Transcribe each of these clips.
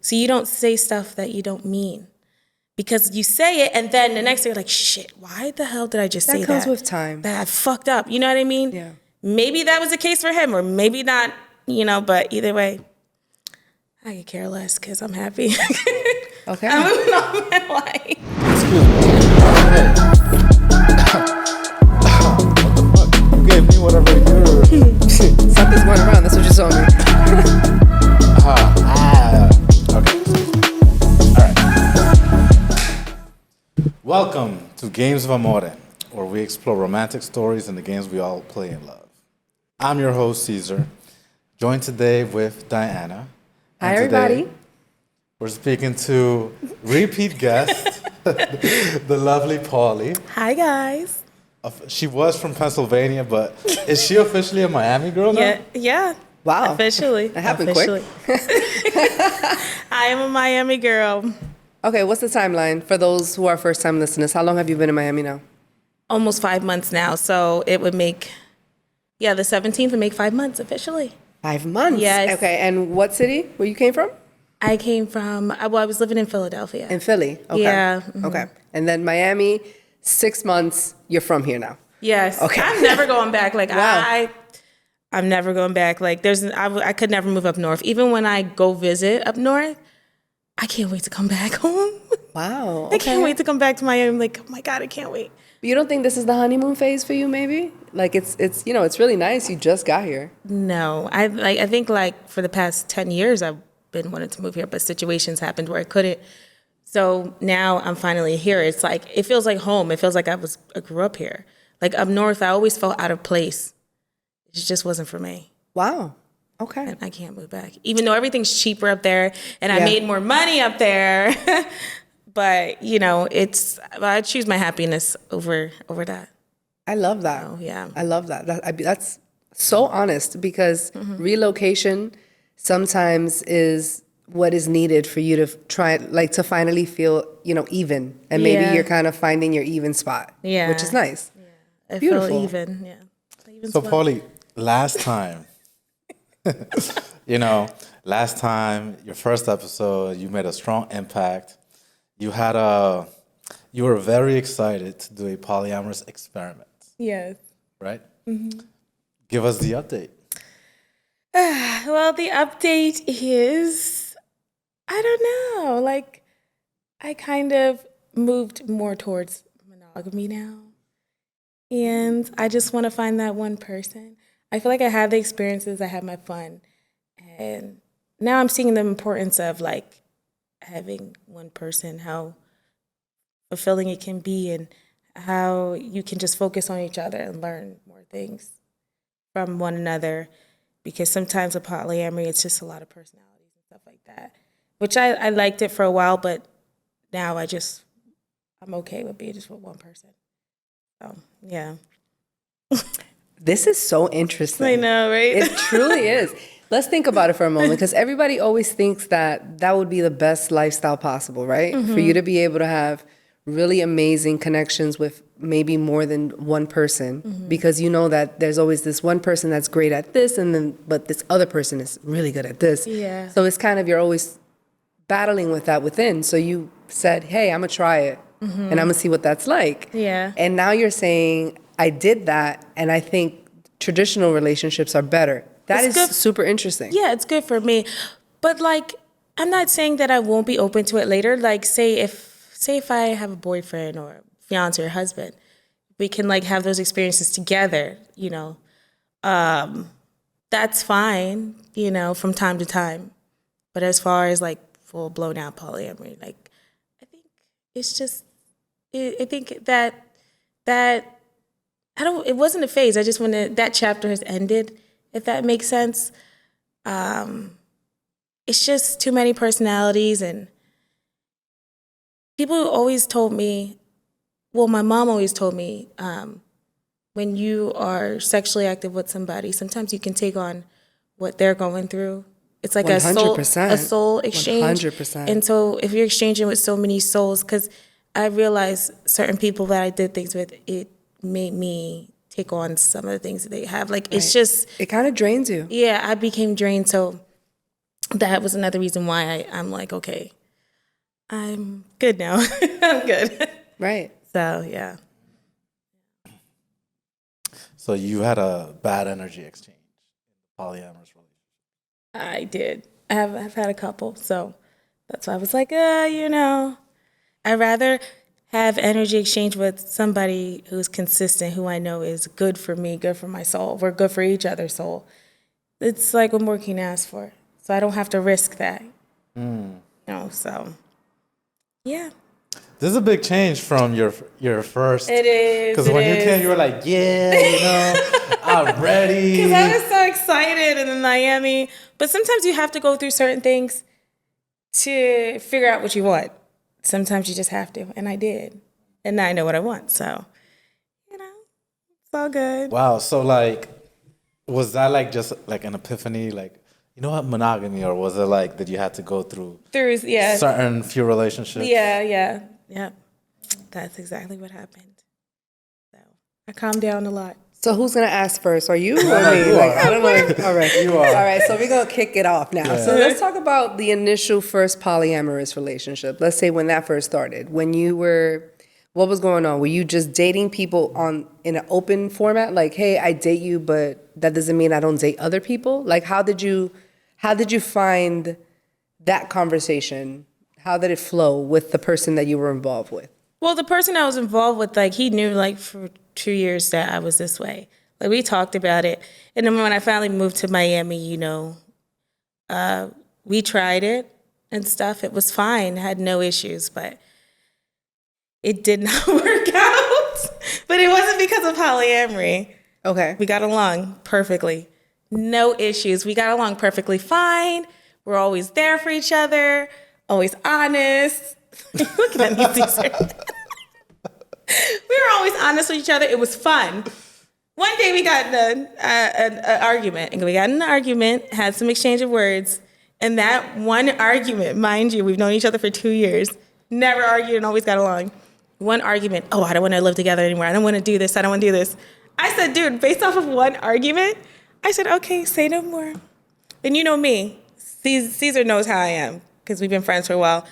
So you don't say stuff that you don't mean. Because you say it, and then the next day you're like, shit, why the hell did I just say that? That comes with time. That I fucked up. You know what I mean? Yeah. Maybe that was the case for him, or maybe not, but either way, I could care less because I'm happy. Okay. I'm moving on with my life. What the fuck? You gave me whatever you're... Something's going around. That's what you told me. Okay. All right. Welcome to Games of Amore, where we explore romantic stories and the games we all play and love. I'm your host, Caesar, joined today with Diana. Hi, And today everybody. We're speaking to repeat guest, the lovely Pauly. Hi, guys. She was from Pennsylvania, but is she officially a Miami girl now? Yeah. Wow. Officially. That happened quick. I am a Miami girl. Okay, what's the timeline for those who are first-time listeners? How long have you been in Miami now? Almost 5 months now, so it would make, the 17th would make 5 months officially. 5 months? Yes. Okay, and what city where you came from? I came from, I was living in Philadelphia. In Philly? Okay. Yeah. Mm-hmm. Okay. And then Miami, 6 months, you're from here now? Yes. Okay. I'm never going back. Like, Wow. I'm never going back. Like, I could never move up north. Even when I go visit up north, I can't wait to come back home. Wow. I can't wait to come back to Miami. I'm like, oh my God, I can't wait. You don't think this is the honeymoon phase for you, maybe? Like, it's it's really nice. You just got here. No, I think like for the past 10 years, I've been wanting to move here, but situations happened where I couldn't. So now I'm finally here. It's like, it feels like home. It feels like I grew up here. Like up north, I always felt out of place. It just wasn't for me. Wow. Okay. And I can't move back. Even though everything's cheaper up there and I Yeah. made more money up there. But, I choose my happiness over that. I love that. Oh, yeah. I love that. That's so honest because relocation sometimes is what is needed for you to try, like, to finally feel, even. And maybe Yeah. you're kind of finding your even spot. Yeah. Which is nice. I Beautiful. feel even, yeah. Even So, spot. Pauly, last time, last time, your first episode, you made a strong impact. You were very excited to do a polyamorous experiment, Yes. right? Give us the update. Well, the update is, I don't know. Like, I kind of moved more towards monogamy now. And I just want to find that one person. I feel like I had the experiences, I had my fun. And now I'm seeing the importance of, like, having one person, how fulfilling it can be, and how you can just focus on each other and learn more things from one another. Because sometimes with polyamory, it's just a lot of personalities and stuff like that. Which I liked it for a while, but now I'm okay with being just with one person. So, yeah. This is so interesting. I know, right? It truly is. Let's think about it for a moment because everybody always thinks that would be the best lifestyle possible, right? For you to be able to have really amazing connections with maybe more than one person because you know that there's always this one person that's great at this but this other person is really good at this. Yeah. So it's kind of, you're always battling with that within. So you said, hey, I'm going to try it and I'm going to see what that's like. Yeah. And now you're saying, I did that and I think traditional relationships are better. That It's is good. super interesting. Yeah, it's good for me. But, like, I'm not saying that I won't be open to it later. Like, say if I have a boyfriend or fiance or husband, we can, like, have those experiences together, That's fine, from time to time. But as far as, like, full blown out polyamory, like, I think it's just, I think that it wasn't a phase. I just that chapter has ended, if that makes sense. It's just too many personalities, and people always told me, well, my mom always told me, when you are sexually active with somebody, sometimes you can take on what they're going through. It's like 100%. a soul exchange. 100%. And so if you're exchanging with so many souls, because I realized certain people that I did things with, it made me take on some of the things that they have. Like, it's just, It kind of drains you. yeah, I became drained. So that was another reason why I'm like, okay, I'm good now. I'm good. Right. So, yeah. So you had a bad energy exchange in the polyamorous relationship. I did. I've had a couple. So that's why I was like, I'd rather have energy exchange with somebody who's consistent, who I know is good for me, good for my soul. We're good for each other's soul. It's like what more can you ask for? So I don't have to risk that. So yeah. This is a big change from your first. It is. Because when you came, you were like, yeah, I'm ready. Because I was so excited in Miami. But sometimes you have to go through certain things to figure out what you want. Sometimes you just have to. And I did. And now I know what I want. So, it's all good. Wow. So like, was that like just like an epiphany? Like, you know what, monogamy? Or was it like that you had to go through certain few relationships? Yeah. That's exactly what happened. So I calmed down a lot. So who's gonna ask first? Are you or me? You are. I don't know. All right, You are. All right, so we're gonna kick it off now. Yeah. So let's talk about the initial first polyamorous relationship. Let's say when that first started. What was going on? Were you just dating people in an open format? Like, hey, I date you, but that doesn't mean I don't date other people. Like, how did you find that conversation? How did it flow with the person that you were involved with? Well, the person I was involved with, like, he knew, like, for 2 years that I was this way. Like, we talked about it. And then when I finally moved to Miami, we tried it and stuff. It was fine. I had no issues, but it did not work out. But it wasn't because of polyamory. Okay. We got along perfectly. No issues. We got along perfectly fine. We're always there for each other, always honest. Look at me, Caesar. We were always honest with each other. It was fun. One day we got in an argument, and we got in an argument, had some exchange of words, and that one argument, mind you, we've known each other for 2 years, never argued and always got along. One argument, I don't want to live together anymore. I don't want to do this. I don't want to do this. I said, dude, based off of one argument, I said, okay, say no more. And you know me, Caesar knows how I am, because we've been friends for a while.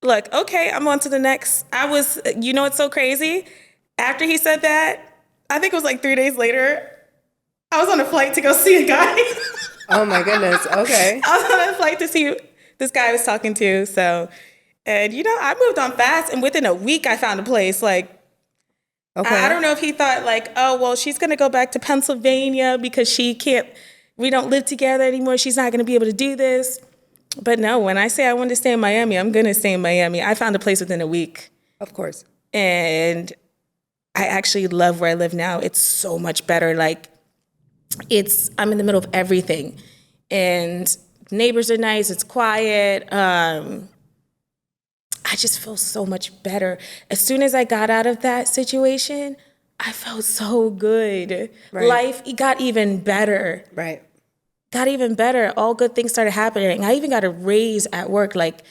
Look, okay, I'm on to the next. It's so crazy? After he said that, I think it was like 3 days later, I was on a flight to go see a guy. Oh my goodness, okay. I was on a flight to see this guy I was talking to, so, and I moved on fast, and within a week I found a place, like, okay. I don't know if he thought like, oh, well, she's going to go back to Pennsylvania because we don't live together anymore. She's not going to be able to do this. But no, when I say I want to stay in Miami, I'm going to stay in Miami. I found a place within a week. Of course. And I actually love where I live now. It's so much better. Like, I'm in the middle of everything. And neighbors are nice. It's quiet. I just feel so much better. As soon as I got out of that situation, I felt so good. Right. Life got even better. Right. Got even better. All good things started happening. I even got a raise at work. Like,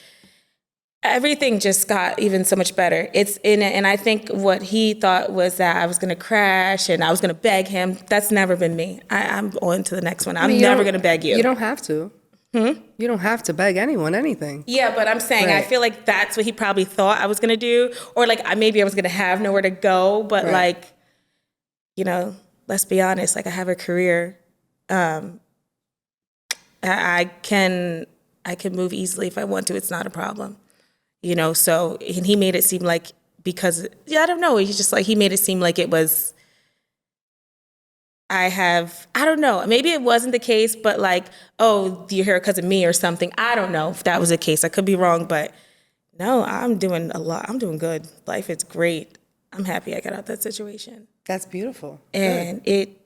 everything just got even so much better. And I think what he thought was that I was going to crash and I was going to beg him. That's never been me. I'm on to the next one. I'm never going to beg you. You don't have to. You don't have to beg anyone anything. Yeah, but I'm saying Right. I feel like that's what he probably thought I was going to do. Or like maybe I was going to have nowhere to go. But Right. like, let's be honest. Like, I have a career. I can move easily if I want to. It's not a problem. So, and he made it seem like I don't know. He's just like, he made it seem like it was, I don't know. Maybe it wasn't the case, but like, oh, you're here because of me or something. I don't know if that was the case. I could be wrong, but no, I'm doing a lot. I'm doing good. Life is great. I'm happy I got out that situation. That's beautiful. And it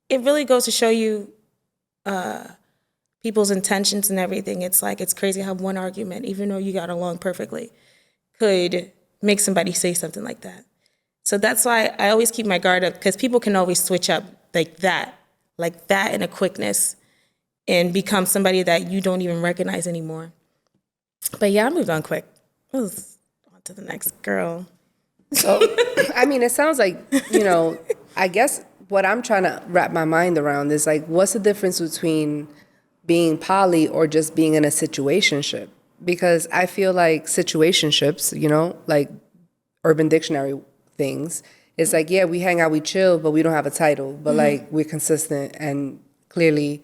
really goes to show you people's intentions and everything. It's like, it's crazy how one argument, even though you got along perfectly, could make somebody say something like that. So that's why I always keep my guard up, because people can always switch up like that in a quickness and become somebody that you don't even recognize anymore. But yeah, I moved on quick. I was on to the next girl. So, I mean, it sounds like, I guess what I'm trying to wrap my mind around is like, what's the difference between being poly or just being in a situationship. Because I feel like situationships, like Urban Dictionary things, it's like, yeah, we hang out, we chill, but we don't have a title. But like, we're consistent, and clearly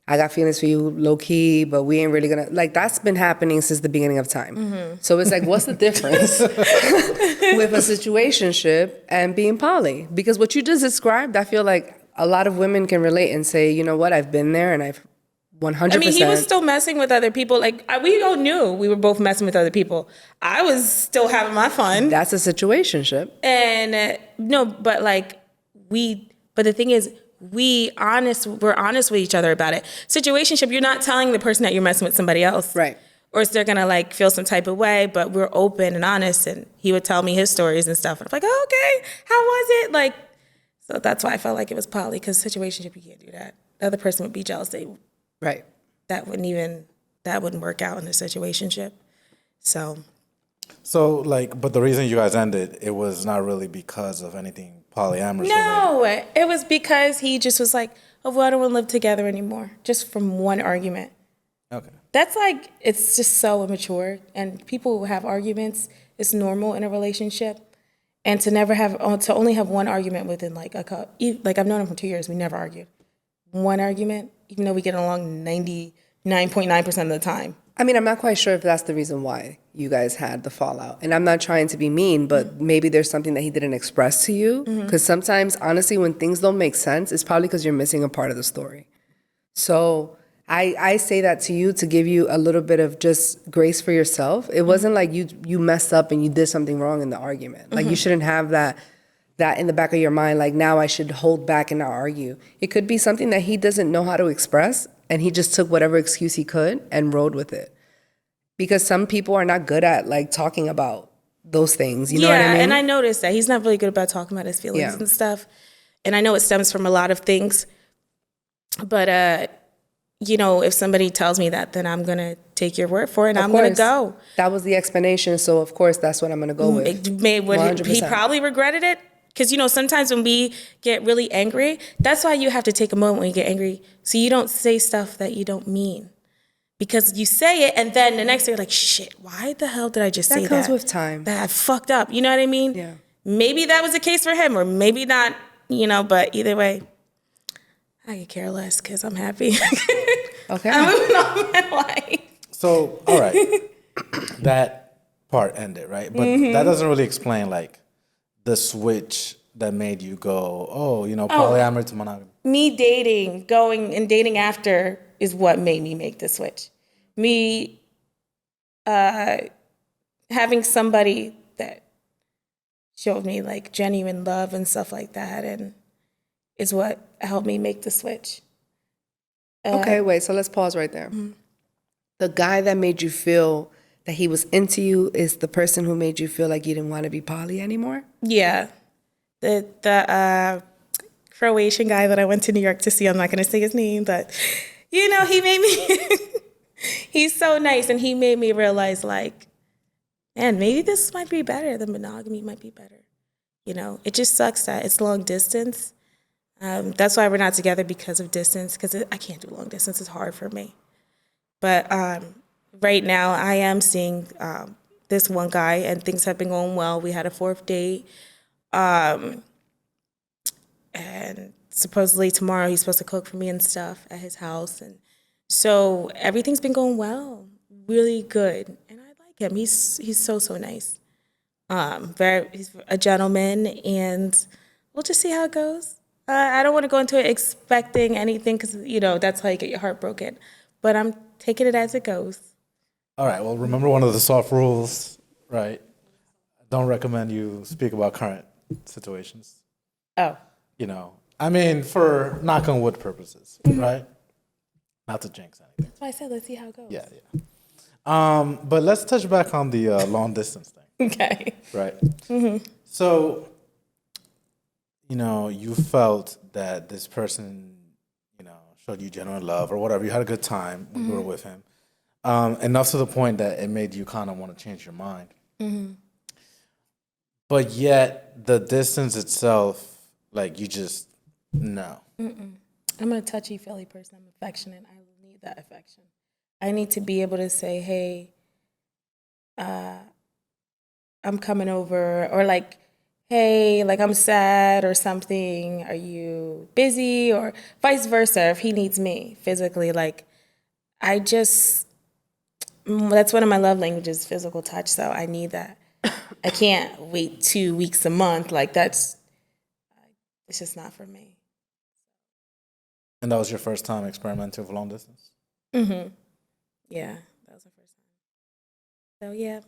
I got feelings for you low key, but we ain't really gonna, like, that's been happening since the beginning of time. So it's like, what's the difference with a situationship and being poly? Because what you just described, I feel like a lot of women can relate and say, you know what, I've been there, and I've 100%. I mean, he was still messing with other people. Like, we all knew we were both messing with other people. I was still having my fun. That's a situationship. And no, but like, but the thing is, we're honest with each other about it. Situationship, you're not telling the person that you're messing with somebody else. Right. Or they're gonna like feel some type of way, but we're open and honest, and he would tell me his stories and stuff. And I'm like, oh, okay, how was it? Like, so that's why I felt like it was poly, because situationship, you can't do that. The other person would be jealous. Right. That wouldn't work out in a situationship. So like, but the reason you guys ended, it was not really because of anything polyamorous. no, it was because he just was like, oh, well, I don't want to live together anymore, just from one argument. Okay. That's like, it's just so immature, and people who have arguments, it's normal in a relationship. And to only have one argument within like like I've known him for 2 years, we never argued. One argument, even though we get along 99.9% of the time. I mean, I'm not quite sure if that's the reason why you guys had the fallout. And I'm not trying to be mean, but maybe there's something that he didn't express to you. Because sometimes, honestly, when things don't make sense, it's probably because you're missing a part of the story. So I say that to you to give you a little bit of just grace for yourself. It wasn't like you messed up and you did something wrong in the argument. Like, you shouldn't have that in the back of your mind, like, now I should hold back and not argue. It could be something that he doesn't know how to express, and he just took whatever excuse he could and rode with it. Because some people are not good at like talking about those things. You know what I mean? Yeah, and I noticed that he's not really good about talking about his feelings and stuff. And I know it stems from a lot of things. But if somebody tells me that, then I'm gonna take your word for it, and I'm gonna go. That was the explanation, so of course that's what I'm gonna go with. He probably regretted it. Because, sometimes when we get really angry, that's why you have to take a moment when you get angry, so you don't say stuff that you don't mean. Because you say it, and then the next day you're like, shit, why the hell did I just say that? That comes with time. That I fucked up, you know what I mean? Yeah. Maybe that was the case for him, or maybe not, but either way, I could care less, because I'm happy. Okay. I'm moving on with my life. So, all right, that part ended, right? But that doesn't really explain, like, the switch that made you go, polyamory to monogamy. Me going and dating after is what made me make the switch. Me having somebody that showed me like genuine love and stuff like that, and is what helped me make the switch. Okay, wait, so let's pause right there. The guy that made you feel that he was into you is the person who made you feel like you didn't want to be poly anymore? Yeah. The Croatian guy that I went to New York to see, I'm not going to say his name, but, he made me, he's so nice, and he made me realize, like, man, maybe this might be better. The monogamy might be better. It just sucks that it's long distance. That's why we're not together, because of distance, because I can't do long distance. It's hard for me. But right now, I am seeing this one guy, and things have been going well. We had a 4th date. And supposedly tomorrow he's supposed to cook for me and stuff at his house. And so everything's been going well, really good. And I like him. He's so nice. He's a gentleman, and we'll just see how it goes. I don't want to go into it expecting anything, because, that's how you get your heart broken. But I'm taking it as it goes. All right, well, remember one of the soft rules, right? Don't recommend you speak about current situations. Oh. For knock on wood purposes, right? Not to jinx anything. That's why I said, let's see how it goes. Yeah. But let's touch back on the long distance thing. Okay. Right. So, you felt that this person, showed you genuine love or whatever. You had a good time when you were with him. Enough to the point that it made you kind of want to change your mind. But yet, the distance itself, like, you just, no. I'm a touchy-feely person. I'm affectionate. I need that affection. I need to be able to say, hey, I'm coming over, or like, hey, like I'm sad or something. Are you busy? Or vice versa, if he needs me physically. Like, that's one of my love languages, physical touch. So I need that. I can't wait 2 weeks a month. Like, it's just not for me. And that was your first time experimenting with long distance? Mm-hmm. Yeah, that was my first time. So yeah.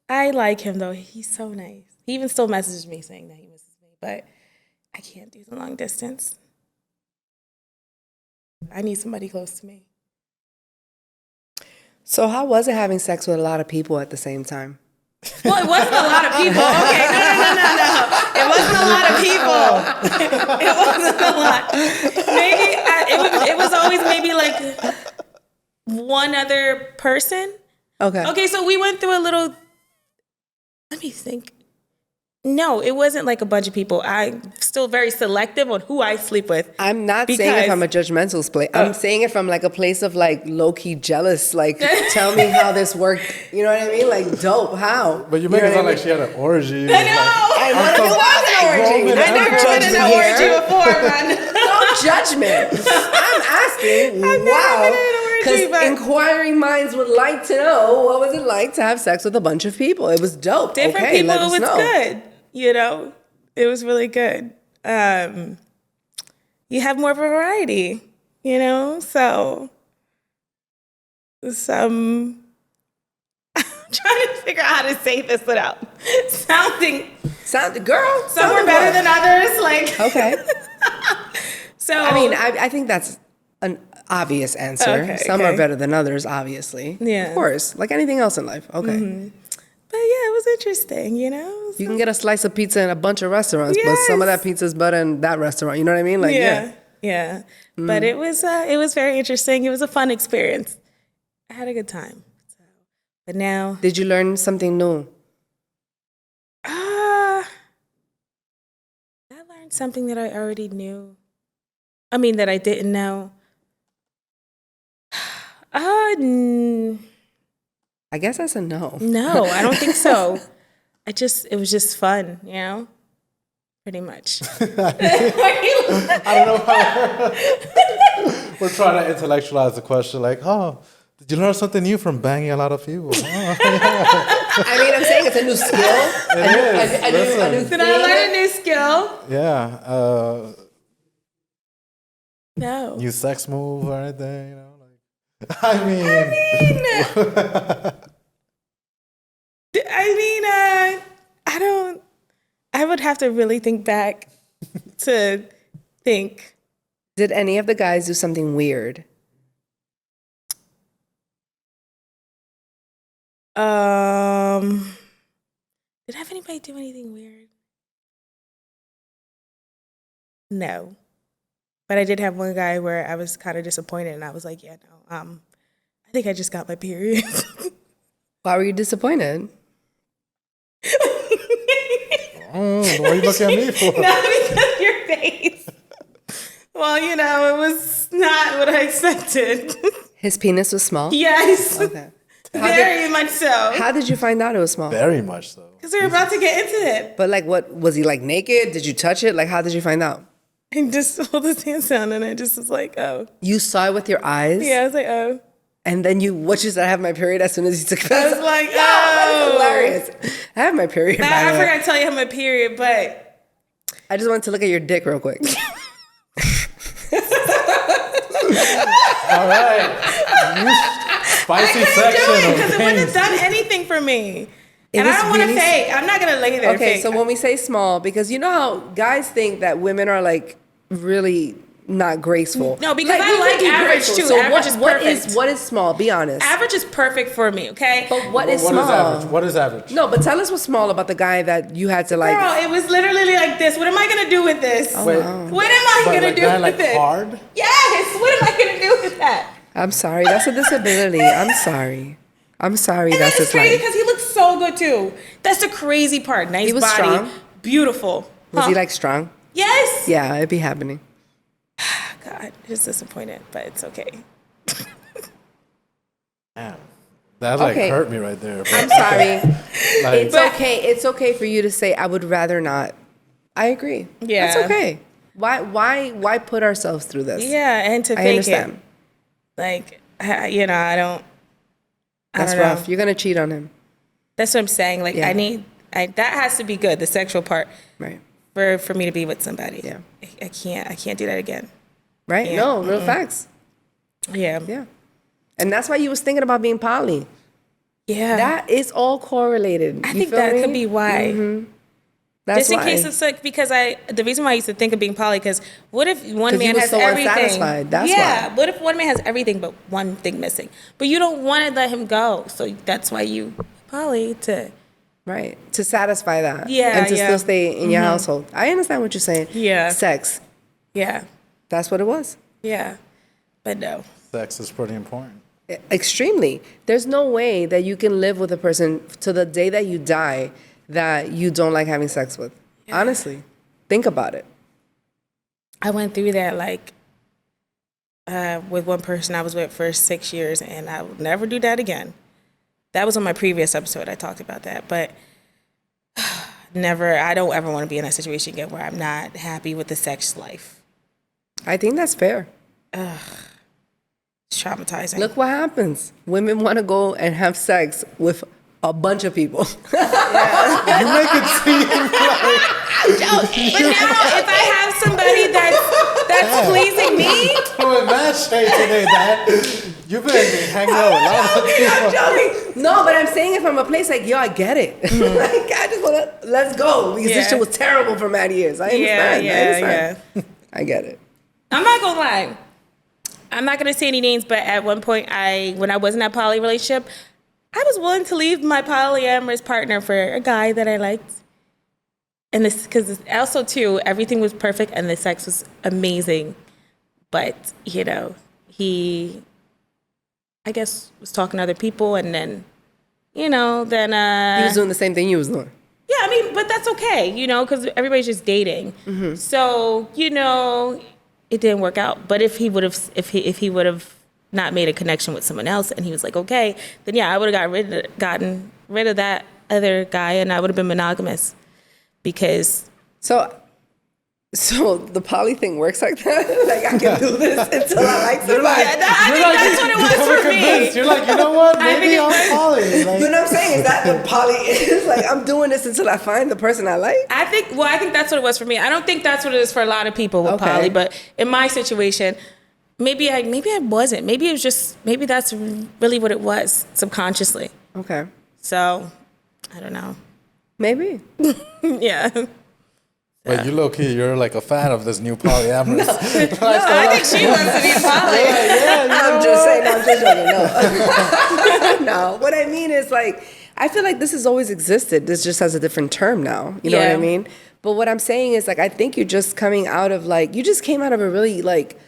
I like him though. He's so nice. He even still messages me saying that he misses me, but I can't do the long distance. I need somebody close to me. So how was it having sex with a lot of people at the same time? Well, it wasn't a lot of people. Okay, no. It wasn't a lot of people. It wasn't a lot. It was always maybe like one other person. Okay. Okay, so we went through a little. Let me think. No, it wasn't like a bunch of people. I'm still very selective on who I sleep with. I'm not saying it from a judgmental place. I'm saying it from like a place of like low-key jealous. Like, tell me how this worked. You know what I mean? Like, dope. How? But you make it sound like she had an orgy. I know. It was an orgy. I never been in an orgy before, man. No judgment. I'm asking. Wow. Because inquiring minds would like to know what was it like to have sex with a bunch of people. It was dope. Different okay, people, let us it was know. good. You know, it was really good. You have more of a variety, you know? So, I'm trying to figure out how to say this without Girl. some were better than others. Like, Okay. so. I mean, I think that's an obvious answer. Okay, Some okay. are better than others, obviously. Yeah. Of course. Like anything else in life. Okay. Mm-hmm. But yeah, it was interesting, you know? You can get a slice of pizza in a bunch of restaurants, but some of that pizza is better in that restaurant. You know what I mean? Like, Yeah. But it was very interesting. It was a fun experience. I had a good time. So, but now, Did you learn something new? I learned something that I already knew. I mean, that I didn't know. I guess that's a no. No, I don't think so. It was just fun, you know? Pretty much. I don't know how we're trying to intellectualize the question. Like, oh, did you learn something new from banging a lot of people? Oh. I mean, I'm saying it's a new skill. A new Did I learn a new skill? Yeah. No. New sex move or anything, you know? I would have to really think back to think. Did any of the guys do something weird? Did I have anybody do anything weird? No. But I did have one guy where I was kind of disappointed and I was like, yeah, no, I think I just got my period. Why were you disappointed? What are you looking at me for? No, because your face. Well, you know, it was not what I expected. His penis was small? Yes. Okay. Very much so. How did you find out it was small? Very much so. Because we were about to get into it. But like, what was he like naked? Did you touch it? Like, how did you find out? I just hold his hands down and I just was like, oh. You saw it with your eyes? Yeah, I was like, oh. And then what you said, I have my period as soon as he took it. I was like, no, that is oh. hilarious. I have my period. I forgot to tell you I have my period, but. I just wanted to look at your dick real quick. All right. Spicy section. Because it wouldn't have done anything for me. And I don't want to fake. I'm not going to lay there. Okay, fake. so when we say small, because you know how guys think that women are like really not graceful. No, because like, I like average too. So average is perfect. What is small? Be honest. Average is perfect for me, okay? But what is What small? is average? What is average? No, but tell us what's small about the guy that you had to like. Girl, it was literally like this. What am I going to do with this? Wait, What am I going to do with like it? hard? Yes. What am I going to do with that? I'm sorry. That's a disability. I'm sorry. That's It's his crazy life. because he looks so good too. That's the crazy part. Nice He was body. strong? Beautiful. Was he like strong? Yes. Yeah, it'd be happening. God, it's disappointed, but it's okay. Damn. That like Okay. hurt me right there. I'm sorry. Like, It's okay. It's okay for you to say, I would rather not. I agree. Yeah. That's okay. Why put ourselves through this? Yeah, and to I fake understand. it. Like, you know, I don't That's know. rough. You're gonna cheat on him. That's what I'm saying. Like, Yeah. that has to be good, the sexual part, Right. for me to be with somebody. Yeah. I can't do that again. Right? Yeah. No, real facts. Yeah. Yeah. And that's why you was thinking about being poly. Yeah. That is all correlated. I You think feel that me? could be why. That's Just in why. case it's like, because the reason why I used to think of being poly, because what if one 'Cause you man was has so everything? unsatisfied. That's yeah. why. What if one man has everything but one thing missing? But you don't want to let him go, so that's why you poly to. Right. To satisfy that. Yeah, And to yeah. still stay in your household. I understand what you're saying. Yeah. Sex. Yeah. That's what it was. Yeah. But no. sex is pretty important. Extremely. There's no way that you can live with a person to the day that you die that you don't like having sex with. Honestly. Think about it. I went through that like with one person I was with for 6 years, and I will never do that again. That was on my previous episode. I talked about that, but never. I don't ever want to be in that situation again where I'm not happy with the sex life. I think that's fair. It's traumatizing. Look what happens. Women want to go and have sex with a bunch of people. You make it seem like but now if I have somebody that's pleasing me, doing that shade today, that you've been hanging out with a lot of people. I'm joking. No, but I'm saying it from a place like, yo, I get it. Like, I just want to, let's go. Because this Yeah. shit was terrible for mad years. I understand. I understand. yeah. I get it. I'm not gonna lie. I'm not gonna say any names, but at one point, when I was in that poly relationship, I was willing to leave my polyamorous partner for a guy that I liked. And this, because also too, everything was perfect and the sex was amazing, but you know, he, I guess, was talking to other people, and then, you know, then He was doing the same thing you was doing. yeah, I mean, but that's okay, you know, because everybody's just dating. So, you know, it didn't work out. But if he would have not made a connection with someone else, and he was like, okay, then yeah, I would have gotten rid of that other guy, and I would have been monogamous, because So the poly thing works like that? Like, I can do this until I like somebody. I think that's what it was for me. You're like, you know what? I think Maybe it I'm works. poly. You Like, know what I'm saying? Is that what poly is? Like, I'm doing this until I find the person I like? I think that's what it was for me. I don't think that's what it is for a lot of people with Okay. poly, but in my situation, maybe I wasn't. Maybe it was just, maybe that's really what it was subconsciously. Okay. So, I don't know. Maybe. Yeah. but you low key, you're like a fan of this new polyamorous. I think she wants to be poly. I'm just saying, I'm just joking. No. No. What I mean is, like, I feel like this has always existed. This just has a different term now. You know what I Yeah. mean? But what I'm saying is, like, I think you're just coming out of, like, you just came out of a really, like,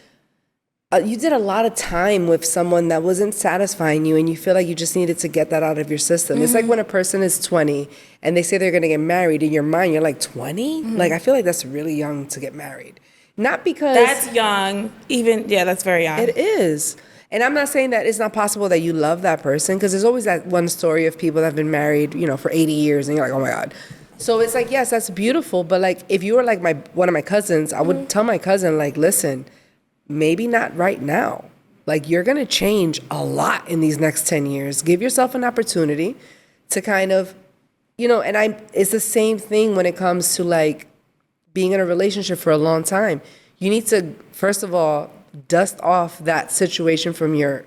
you did a lot of time with someone that wasn't satisfying you, and you feel like you just needed to get that out of your system. It's like when a person is 20 and they say they're going to get married. In your mind, you're like, 20? Like, I feel like that's really young to get married. Not because... That's young. That's very young. It is. And I'm not saying that it's not possible that you love that person, because there's always that one story of people that have been married, you know, for 80 years, and you're like, oh my God. So it's like, yes, that's beautiful. But like, if you were like one of my cousins, I would tell my cousin, like, listen, maybe not right now. Like, you're going to change a lot in these next 10 years. Give yourself an opportunity to kind of, you know, and it's the same thing when it comes to like being in a relationship for a long time. You need to, first of all, dust off that situation from your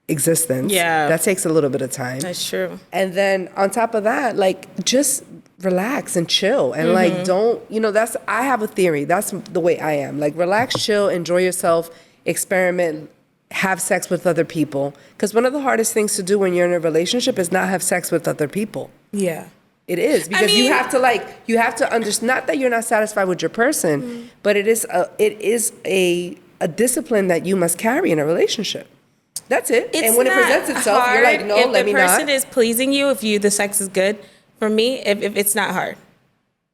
existence. Yeah. That takes a little bit of time. That's true. And then on top of that, like, just relax and chill. And like, don't, you know, I have a theory. That's the way I am. Like, relax, chill, enjoy yourself, experiment, have sex with other people. Because one of the hardest things to do when you're in a relationship is not have sex with other people. Yeah. It is, because you mean- have to understand, not that you're not satisfied with your person, but it is a discipline that you must carry in a relationship. That's it. It's And when it not presents itself, hard you're like, no, let me if the person not. is pleasing you, if the sex is good, for me, if it's not hard.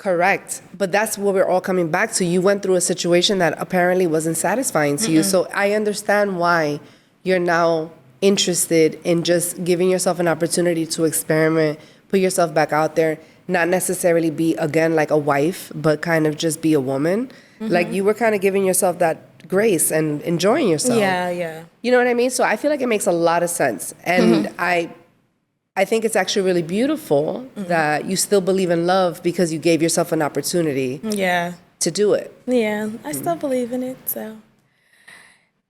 Correct. But that's what we're all coming back to. You went through a situation that apparently wasn't satisfying to you. So I understand why you're now interested in just giving yourself an opportunity to experiment, put yourself back out there, not necessarily be, again, like a wife, but kind of just be a woman. Like you were kind of giving yourself that grace and enjoying yourself. Yeah. You know what I mean? So I feel like it makes a lot of sense. And I think it's actually really beautiful that you still believe in love because you gave yourself an opportunity to do it. Yeah, I still believe in it. So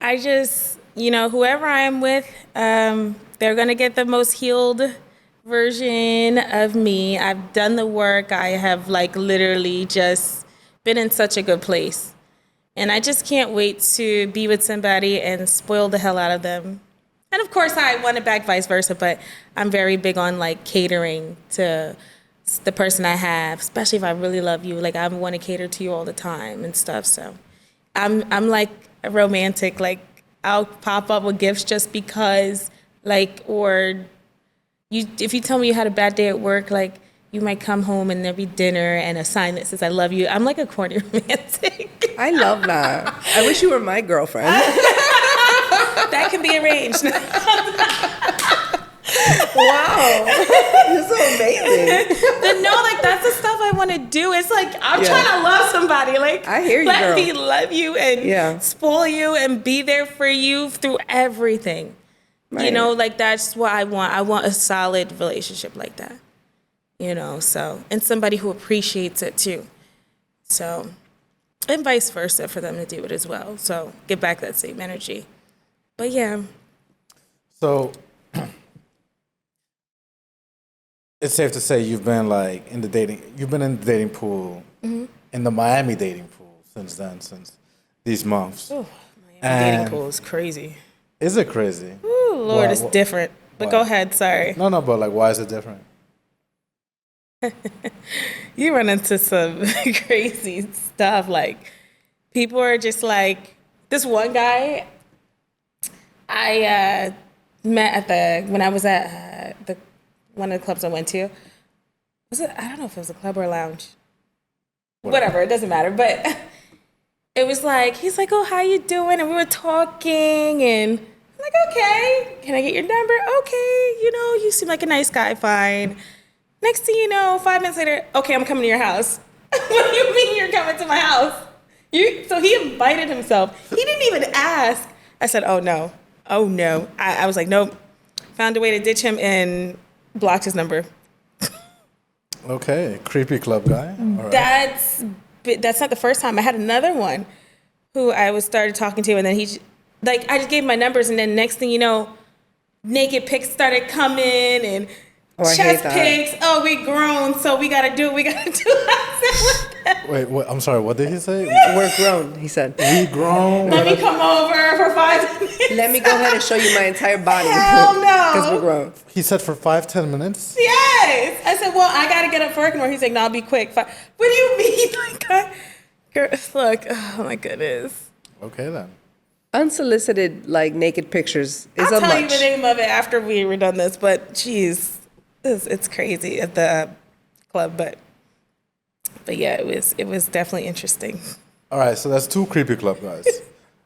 I just, whoever I'm with, they're going to get the most healed version of me. I've done the work. I have literally just been in such a good place. And I just can't wait to be with somebody and spoil the hell out of them. And of course, I want it back, vice versa, but I'm very big on catering to the person I have, especially if I really love you. I want to cater to you all the time and stuff. So I'm like a romantic. I'll pop up with gifts just because, or if you tell me you had a bad day at work, you might come home and there'll be dinner and a sign that says I love you. I'm like a corny romantic. I love that. I wish you were my girlfriend. That can be arranged. Wow. You're so amazing. But no, that's the stuff I want to do. It's I'm trying to love somebody. I hear you, let girl. me love you and spoil you and be there for you through everything. Right. That's what I want. I want a solid relationship like that. So, and somebody who appreciates it too. So, and vice versa for them to do it as well. So, get back that same energy. But yeah. So it's safe to say you've been in the dating pool, in the Miami dating pool since these months. Oh, Miami dating pool is crazy. Is it crazy? Ooh, Lord, it's different. But go ahead, sorry. No, but why is it different? You run into some crazy stuff. People are just this one guy I met when I was at one of the clubs I went to. I don't know if it was a club or a lounge. Whatever, it doesn't matter. But it was he's oh, how you doing? And we were talking and I'm okay, can I get your number? Okay, you seem like a nice guy, fine. Next thing you know, 5 minutes later, okay, I'm coming to your house. What do you mean you're coming to my house? So he invited himself. He didn't even ask. I said, oh no. I was nope. Found a way to ditch him and blocked his number. Okay, creepy club guy. All right. That's not the first time. I had another one who I started talking to, and then I just gave him my numbers, and then next thing you know, naked pics started coming and chest pics. Oh, we grown, so we gotta do what we gotta do. Wait, I'm sorry. What did he say? We're grown, he said. We grown. Let me come over for 5 minutes. Let me go ahead and show you my entire body. Hell no. Because we're grown. He said for 5-10 minutes. Yes. I said, well, I gotta get up for work tomorrow. He's like, no, I'll be quick. What do you mean? Look, oh my goodness. Okay then. Unsolicited naked pictures is I'll a tell you much. the name of it after we were done this, but geez, it's crazy at the club, but yeah, it was definitely interesting. All right, so that's 2 creepy club guys.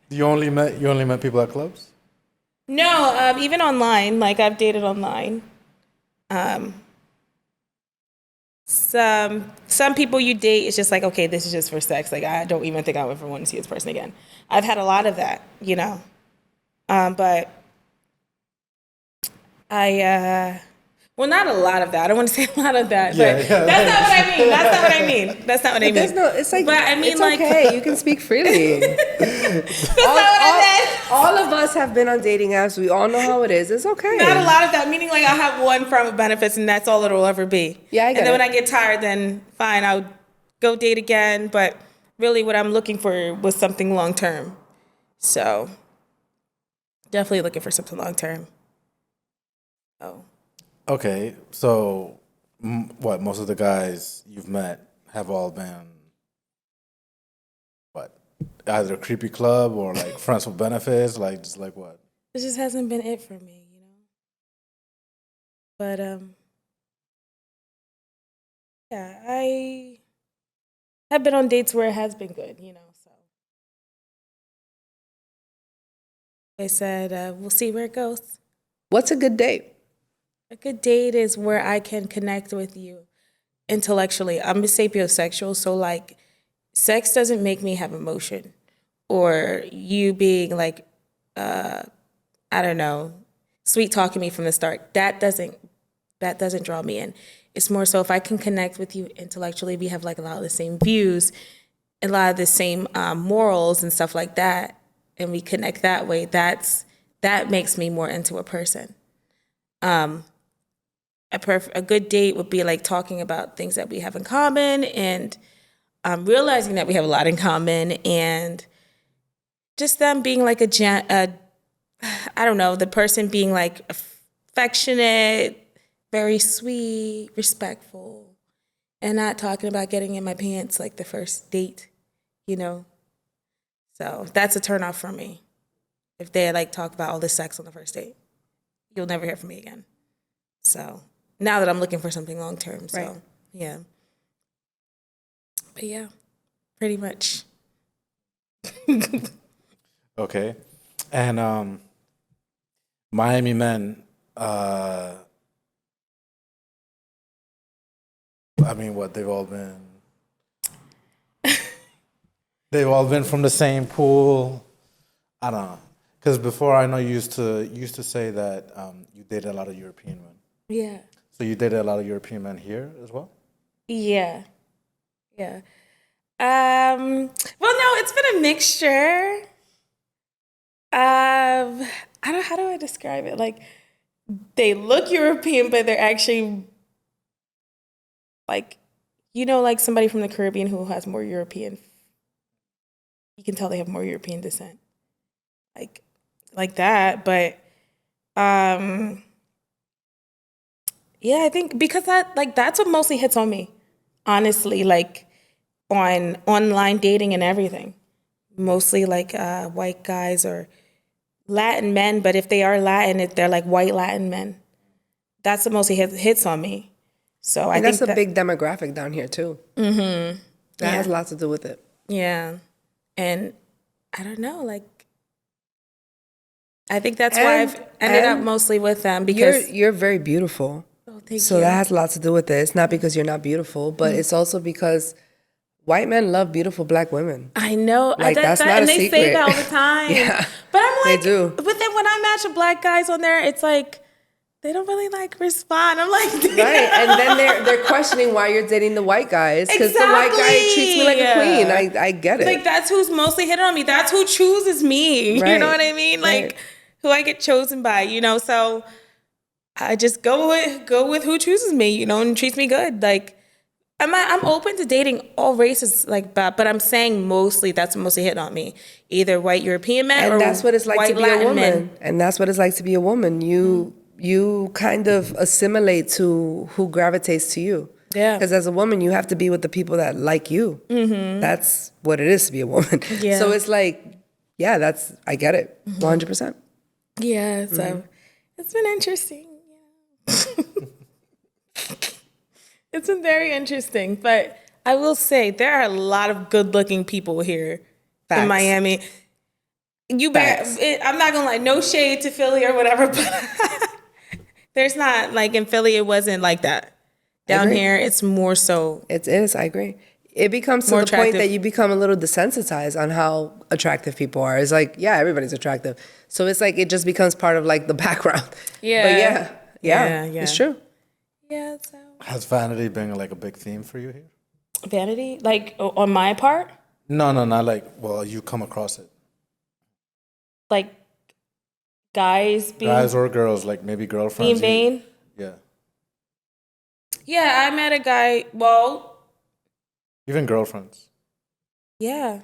You only met people at clubs? No, even online. I've dated online. Some people you date, it's just okay, this is just for sex. I don't even think I would ever want to see this person again. I've had a lot of that, but well, not a lot of that. I don't want to say a lot of that, but that's not what I mean. That's not what I mean. It's but I mean, it's okay. You can speak freely. all of us have been on dating apps. We all know how it is. It's okay. Not a lot of that, meaning I have one friend with benefits and that's all it'll ever be. Yeah, I get And then it. when I get tired, then fine, I'll go date again. But really what I'm looking for was something long term. So definitely looking for something long term. Oh. Okay, so what? Most of the guys you've met have all been what? Either creepy club or friends with benefits, just what? It just hasn't been it for me, But yeah, have been on dates where it has been good, so. I said, we'll see where it goes. What's a good date? A good date is where I can connect with you intellectually. I'm a sapiosexual, so like sex doesn't make me have emotion. Or you being like, I don't know, sweet talking me from the start. That doesn't draw me in. It's more so if I can connect with you intellectually, we have like a lot of the same views, a lot of the same morals and stuff like that, and we connect that way. That makes me more into a person. A good date would be like talking about things that we have in common and realizing that we have a lot in common, and just them being like I don't know, the person being like affectionate, very sweet, respectful, and not talking about getting in my pants like the first date, So that's a turnoff for me. If they like talk about all this sex on the first date, you'll never hear from me again. So now that I'm looking for something long term, so Right. yeah. But yeah, pretty much. Okay. And Miami men, I mean, what they've all been from the same pool. I don't know, because before I know you used to say that you dated a lot of European men. Yeah. So you dated a lot of European men here as well? Yeah. Yeah. Well, no, it's been a mixture of, how do I describe it? Like, they look European, but they're actually like, like somebody from the Caribbean who has more European. You can tell they have more European descent, like that. But yeah, I think because that's what mostly hits on me, honestly. Like on online dating and everything, mostly like white guys or Latin men. But if they are Latin, they're like white Latin men. That's what mostly hits on me. So I And think that's a big demographic down here too. Mm-hmm. That has a lot to do with it. Yeah. And I don't know, like, I think that's why I've ended up mostly with them because. You're very beautiful. Oh, thank So you. that has a lot to do with it. It's not because you're not beautiful, but it's also because white men love beautiful black women. I know. Like, that's not and a they say secret. that all the time. Yeah, But I'm like, they do. but then when I match with black guys on there, it's like, they don't really like respond. I'm like, Right, and then they're questioning why you're dating the white guys because the white guy treats me like a queen. I get it. Like, that's who's mostly hitting on me. That's who chooses me. Right. You know what I mean? Like, Right. who I get chosen by, So I just go with who chooses me, and treats me good. Like, I'm open to dating all races like that, but I'm saying that's mostly hitting on me. Either white European men or And that's what it's like white to be Latin a woman. men. And that's what it's like to be a woman. You kind of assimilate to who gravitates to you. Yeah. Because as a woman, you have to be with the people that like you. Mm-hmm. That's what it is to be a woman. Yeah. So it's like, yeah, I get it, 100%. Yeah, so it's been interesting. Yeah. It's been very interesting, but I will say there are a lot of good-looking people here Facts. in Miami. I'm not gonna lie, no shade to Philly or whatever, but there's not, like, in Philly it wasn't like that. Down Agree. here it's more so. It is, I agree. It becomes to More the point attractive. that you become a little desensitized on how attractive people are. It's like, yeah, everybody's attractive. So it's like, it just becomes part of like the background. Yeah. But yeah, Yeah. it's true. Yeah, so Has vanity been like a big theme for you here? vanity, like on my part, No, not like, well, you come across it. like guys being Guys or girls, like maybe girlfriends. vain. Yeah. Yeah, I met a guy. Well, Even girlfriends. yeah.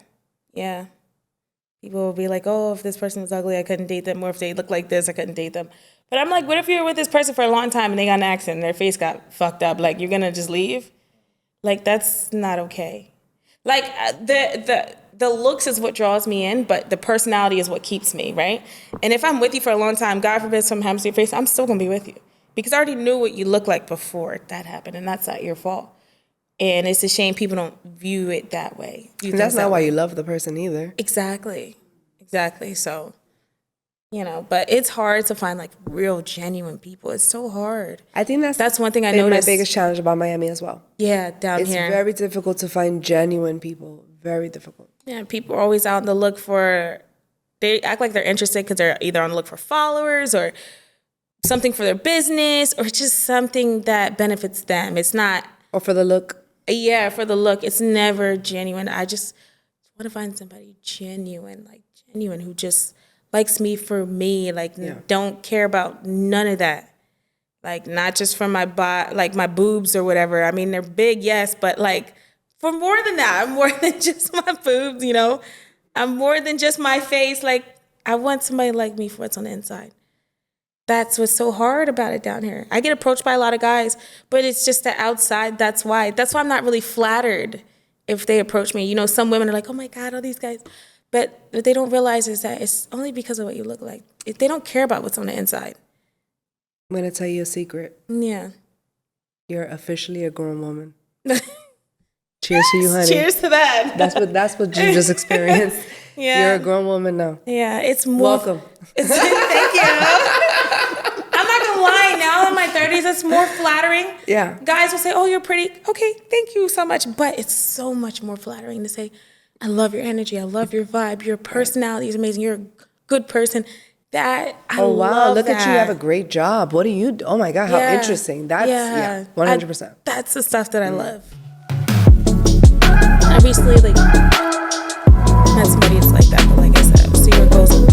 People will be like, oh, if this person was ugly, I couldn't date them. Or if they look like this, I couldn't date them. But I'm like, what if you're with this person for a long time and they got an accident and their face got fucked up? Like, you're going to just leave? Like, that's not okay. Like, the looks is what draws me in, but the personality is what keeps me, right? And if I'm with you for a long time, God forbid something happens to your face, I'm still going to be with you. Because I already knew what you looked like before that happened, and that's not your fault. And it's a shame people don't view it that way. And that's not why you love the person either. Exactly. So, but it's hard to find like real genuine people. It's so hard. I think that's one thing I been noticed. my biggest challenge about Miami as well. Yeah, down It's here. very difficult to find genuine people. Very difficult. Yeah, people are always out on the look for, they act like they're interested because they're either on the look for followers or something for their business or just something that benefits them. It's not. Or for the look. Yeah, for the look. It's never genuine. I just want to find somebody genuine who just likes me for me, don't care about none of that. Like, not just for my like my boobs or whatever. I mean, they're big, yes, but like for more than that. I'm more than just my boobs, I'm more than just my face. Like, I want somebody like me for what's on the inside. That's what's so hard about it down here. I get approached by a lot of guys, but it's just the outside. That's why I'm not really flattered if they approach me. Some women are like, oh my God, all these guys. But what they don't realize is that it's only because of what you look like. They don't care about what's on the inside. I'm going to tell you a secret. Yeah. You're officially a grown woman. Cheers to you, honey. Cheers to that. That's what you just experienced. Yeah. You're a grown woman now. Yeah, it's more. Welcome. Thank you. I'm not gonna lie. Now in my 30s, it's more flattering. Yeah. Guys will say, "Oh, you're pretty." Okay, thank you so much. But it's so much more flattering to say, "I love your energy. I love your vibe. Your personality is amazing. You're a good person." That I Oh wow! love Look that. at you have a great job. What do you do? Oh my God! How interesting! That's 100%. That's the stuff that I love. I recently met somebody that's like that, but like I said, see where it goes.